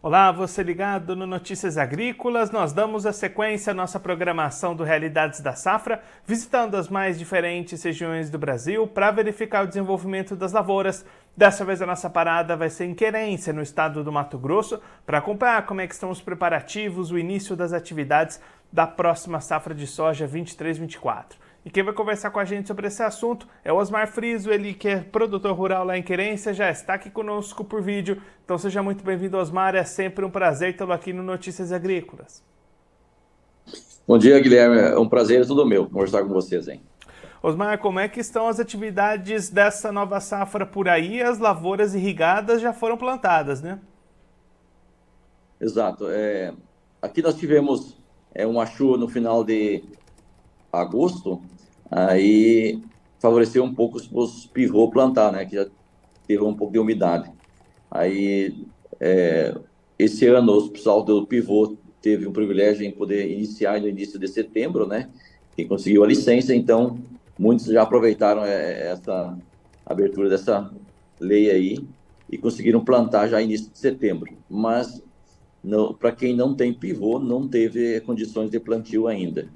Olá, você ligado no Notícias Agrícolas, nós damos a sequência à nossa programação do Realidades da Safra, visitando as mais diferentes regiões do Brasil para verificar o desenvolvimento das lavouras. Dessa vez a nossa parada vai ser em Querência, no estado do Mato Grosso, para acompanhar como é que estão os preparativos, o início das atividades da próxima safra de soja 23-24. E quem vai conversar com a gente sobre esse assunto é o Osmar Friso, ele que é produtor rural lá em Querência, já está aqui conosco por vídeo. Então seja muito bem-vindo, Osmar, é sempre um prazer tê-lo aqui no Notícias Agrícolas. Bom dia, Guilherme. É um prazer, é tudo meu conversar com vocês, hein? Osmar, como é que estão as atividades dessa nova safra por aí? As lavouras irrigadas já foram plantadas, né? Exato. Aqui nós tivemos uma chuva no final de agosto, aí favoreceu um pouco os pivô plantar, né? Que já teve um pouco de umidade. Aí, esse ano, o pessoal do pivô teve o privilégio em poder iniciar no início de setembro, né? Quem conseguiu a licença, então muitos já aproveitaram essa abertura dessa lei aí e conseguiram plantar já início de setembro. Mas para quem não tem pivô, não teve condições de plantio ainda.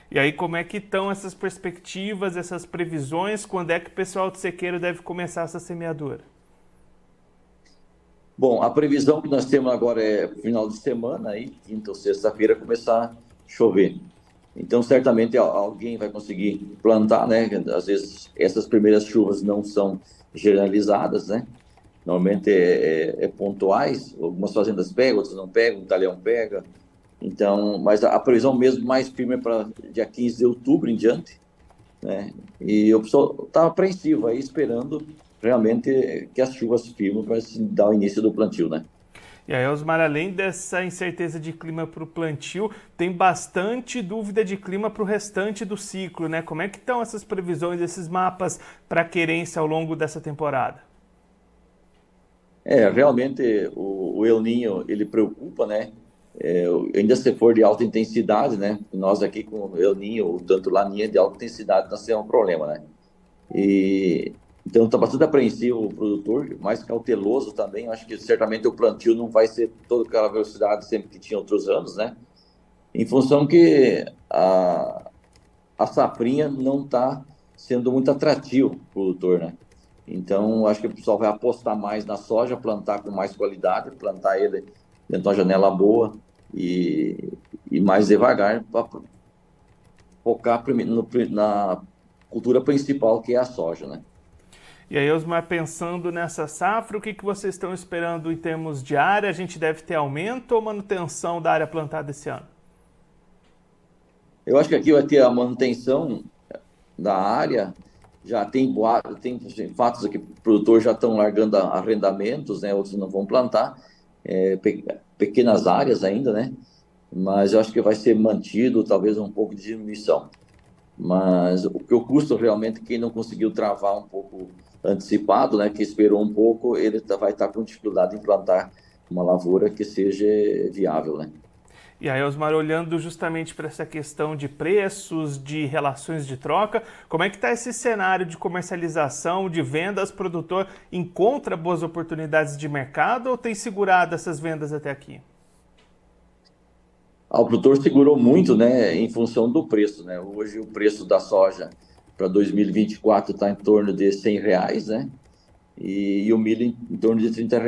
E aí, como é que estão essas perspectivas, essas previsões? Quando é que o pessoal de sequeiro deve começar essa semeadura? Bom, a previsão que nós temos agora é final de semana, aí, quinta ou sexta-feira, começar a chover. Então, certamente alguém vai conseguir plantar, né? Às vezes, essas primeiras chuvas não são generalizadas, né? Normalmente é pontuais, algumas fazendas pegam, outras não pegam, o talhão pega. Então, mas a previsão mesmo mais firme é para dia 15 de outubro em diante, né? E o pessoal está apreensivo aí, esperando realmente que as chuvas firmem para se dar o início do plantio, né? E aí, Osmar, além dessa incerteza de clima para o plantio, tem bastante dúvida de clima para o restante do ciclo, né? Como é que estão essas previsões, esses mapas para a querência ao longo dessa temporada? Realmente o El Niño, ele preocupa, né? Ainda se for de alta intensidade, né? Nós aqui com o El Niño, tanto Laninha de alta intensidade, nós temos um problema, né? E então está bastante apreensivo o produtor, mais cauteloso também. Eu acho que certamente o plantio não vai ser toda aquela velocidade sempre que tinha outros anos, né? Em função que a safrinha não está sendo muito atrativo para o produtor, né? Então, acho que o pessoal vai apostar mais na soja, plantar com mais qualidade, plantar ele dentro de uma janela boa e mais devagar para focar na cultura principal, que é a soja, né? E aí, Osmar, pensando nessa safra, o que vocês estão esperando em termos de área? A gente deve ter aumento ou manutenção da área plantada esse ano? Eu acho que aqui vai ter a manutenção da área, já tem boato, tem fatos aqui, produtores já estão largando arrendamentos, né? Outros não vão plantar, pequenas áreas ainda, né? Mas eu acho que vai ser mantido, talvez um pouco de diminuição. Mas o que o custo realmente, quem não conseguiu travar um pouco antecipado, né? Que esperou um pouco, ele vai estar com dificuldade em plantar uma lavoura que seja viável, né? E aí, Osmar, olhando justamente para essa questão de preços, de relações de troca, como é que está esse cenário de comercialização, de vendas? O produtor encontra boas oportunidades de mercado ou tem segurado essas vendas até aqui? O produtor segurou muito, né, em função do preço, né? Hoje o preço da soja para 2024 está em torno de R$ 100, né? E o milho em torno de R$ 30,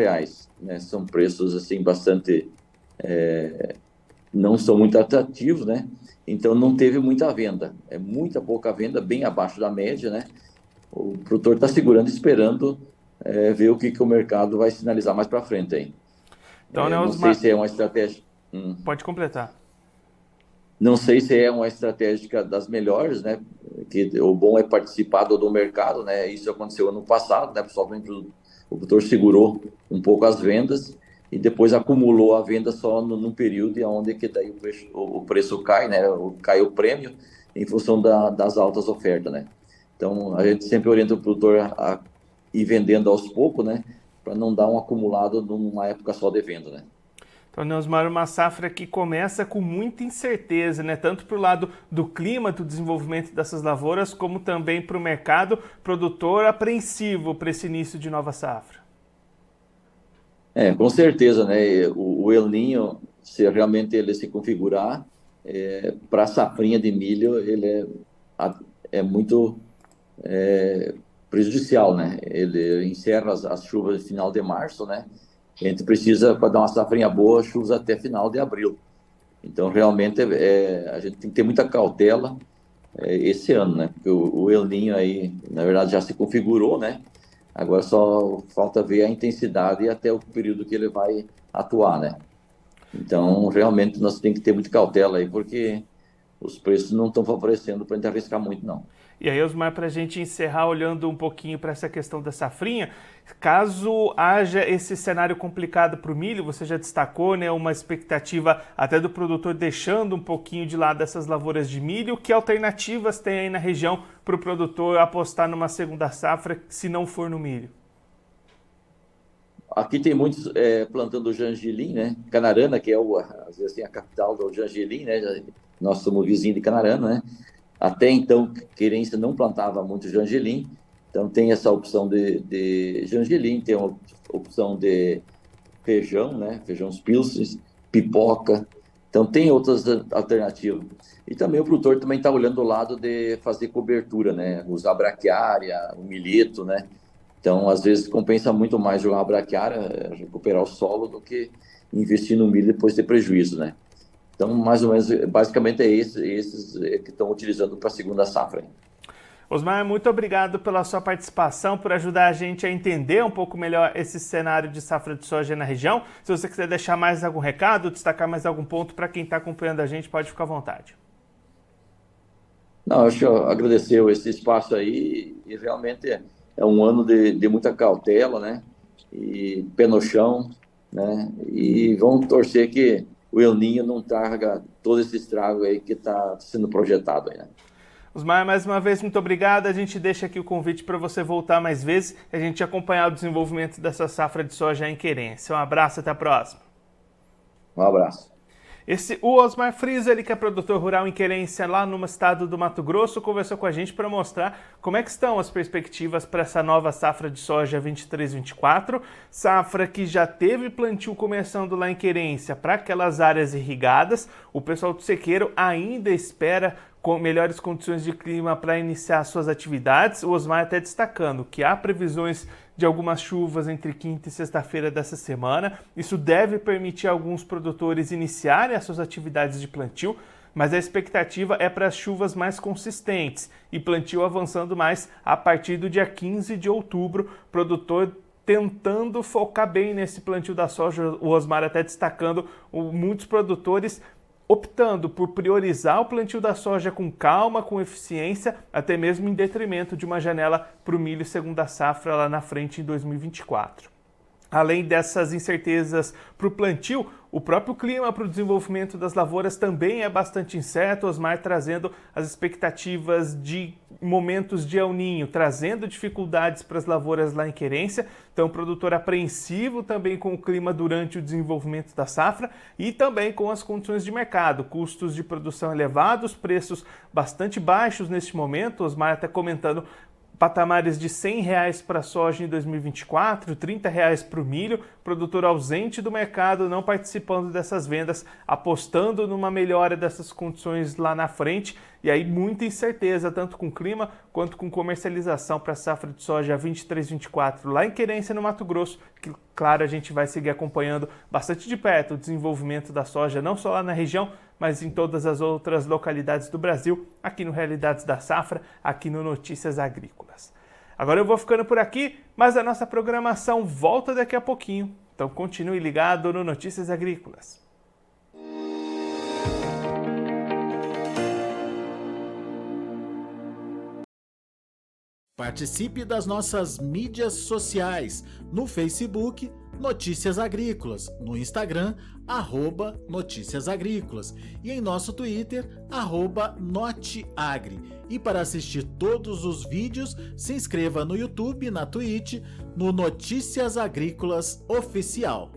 né? São preços assim bastante não são muito atrativos, né? Então não teve muita venda, é muita pouca venda, bem abaixo da média, né? O produtor está segurando, esperando ver o que o mercado vai sinalizar mais para frente aí. Então, né, Não sei Osmar, se é uma estratégia. pode completar. Não sei se é uma estratégia das melhores, né? Que o bom é participar do mercado, né? Isso aconteceu ano passado, né? O produtor segurou um pouco as vendas e depois acumulou a venda só num período onde que daí o preço cai, né? Cai o prêmio em função das altas ofertas, né? Então a gente sempre orienta o produtor a ir vendendo aos poucos, né? Para não dar um acumulado numa época só de venda, né? Então, Neusmar, uma safra que começa com muita incerteza, né? Tanto para o lado do clima, do desenvolvimento dessas lavouras, como também para o mercado produtor apreensivo para esse início de nova safra. Com certeza, né? O El Niño, se realmente ele se configurar, para a safrinha de milho, é muito prejudicial, né? Ele encerra as chuvas no final de março, né? A gente precisa, para dar uma safrinha boa, chuvas até final de abril. Então, realmente, a gente tem que ter muita cautela esse ano, né? Porque o El Niño aí, na verdade, já se configurou, né? Agora só falta ver a intensidade e até o período que ele vai atuar, né? Então, realmente, nós temos que ter muita cautela aí, porque os preços não estão favorecendo para a gente arriscar muito, não. E aí, Osmar, para a gente encerrar olhando um pouquinho para essa questão da safrinha, caso haja esse cenário complicado para o milho, você já destacou, né, uma expectativa até do produtor deixando um pouquinho de lado essas lavouras de milho, que alternativas tem aí na região para o produtor apostar numa segunda safra, se não for no milho? Aqui tem muitos plantando Jangilim, né? Canarana, que às vezes assim, a capital do Jangilim, né? Nós somos vizinhos de Canarana, né? Até então, Querência não plantava muito Jangilim, então tem essa opção de Jangilim, tem uma opção de feijão, né? Feijões pilses, pipoca, então tem outras alternativas. E também o produtor também está olhando o lado de fazer cobertura, né? Usar braquiária, o milheto, né? Então, às vezes, compensa muito mais jogar uma braquiária, recuperar o solo, do que investir no milho e depois ter prejuízo, né? Então, mais ou menos, basicamente esses que estão utilizando para a segunda safra. Osmar, muito obrigado pela sua participação, por ajudar a gente a entender um pouco melhor esse cenário de safra de soja na região. Se você quiser deixar mais algum recado, destacar mais algum ponto para quem está acompanhando a gente, pode ficar à vontade. Não, acho que agradecer esse espaço aí, e realmente é um ano de muita cautela, né? E pé no chão, né? E vamos torcer que o El Niño não traga todo esse estrago aí que está sendo projetado aí, né? Osmar, mais uma vez, muito obrigado. A gente deixa aqui o convite para você voltar mais vezes e a gente acompanhar o desenvolvimento dessa safra de soja em Querência. Um abraço, até a próxima. Um abraço. O Osmar Friso, ele que é produtor rural em Querência, lá no estado do Mato Grosso, conversou com a gente para mostrar como é que estão as perspectivas para essa nova safra de soja 23-24, safra que já teve plantio começando lá em Querência para aquelas áreas irrigadas. O pessoal do sequeiro ainda espera com melhores condições de clima para iniciar suas atividades. O Osmar até destacando que há previsões de algumas chuvas entre quinta e sexta-feira dessa semana. Isso deve permitir a alguns produtores iniciarem as suas atividades de plantio, mas a expectativa é para as chuvas mais consistentes e plantio avançando mais a partir do dia 15 de outubro. Produtor tentando focar bem nesse plantio da soja, o Osmar até destacando muitos produtores optando por priorizar o plantio da soja com calma, com eficiência, até mesmo em detrimento de uma janela para o milho segunda safra lá na frente em 2024. Além dessas incertezas para o plantio, o próprio clima para o desenvolvimento das lavouras também é bastante incerto. Osmar trazendo as expectativas de momentos de El Niño, trazendo dificuldades para as lavouras lá em Querência. Então, o produtor apreensivo também com o clima durante o desenvolvimento da safra e também com as condições de mercado, custos de produção elevados, preços bastante baixos neste momento. Osmar até comentando patamares de R$100 para a soja em 2024, R$30 para o milho, produtor ausente do mercado, não participando dessas vendas, apostando numa melhora dessas condições lá na frente, e aí muita incerteza, tanto com clima quanto com comercialização para a safra de soja 23-24 lá em Querência, no Mato Grosso, que, claro, a gente vai seguir acompanhando bastante de perto o desenvolvimento da soja, não só lá na região, mas em todas as outras localidades do Brasil, aqui no Realidades da Safra, aqui no Notícias Agrícolas. Agora eu vou ficando por aqui, mas a nossa programação volta daqui a pouquinho. Então continue ligado no Notícias Agrícolas. Participe das nossas mídias sociais, no Facebook, Notícias Agrícolas, no Instagram, @Notícias Agrícolas e em nosso Twitter, @Noteagri. E para assistir todos os vídeos, se inscreva no YouTube, na Twitch, no Notícias Agrícolas Oficial.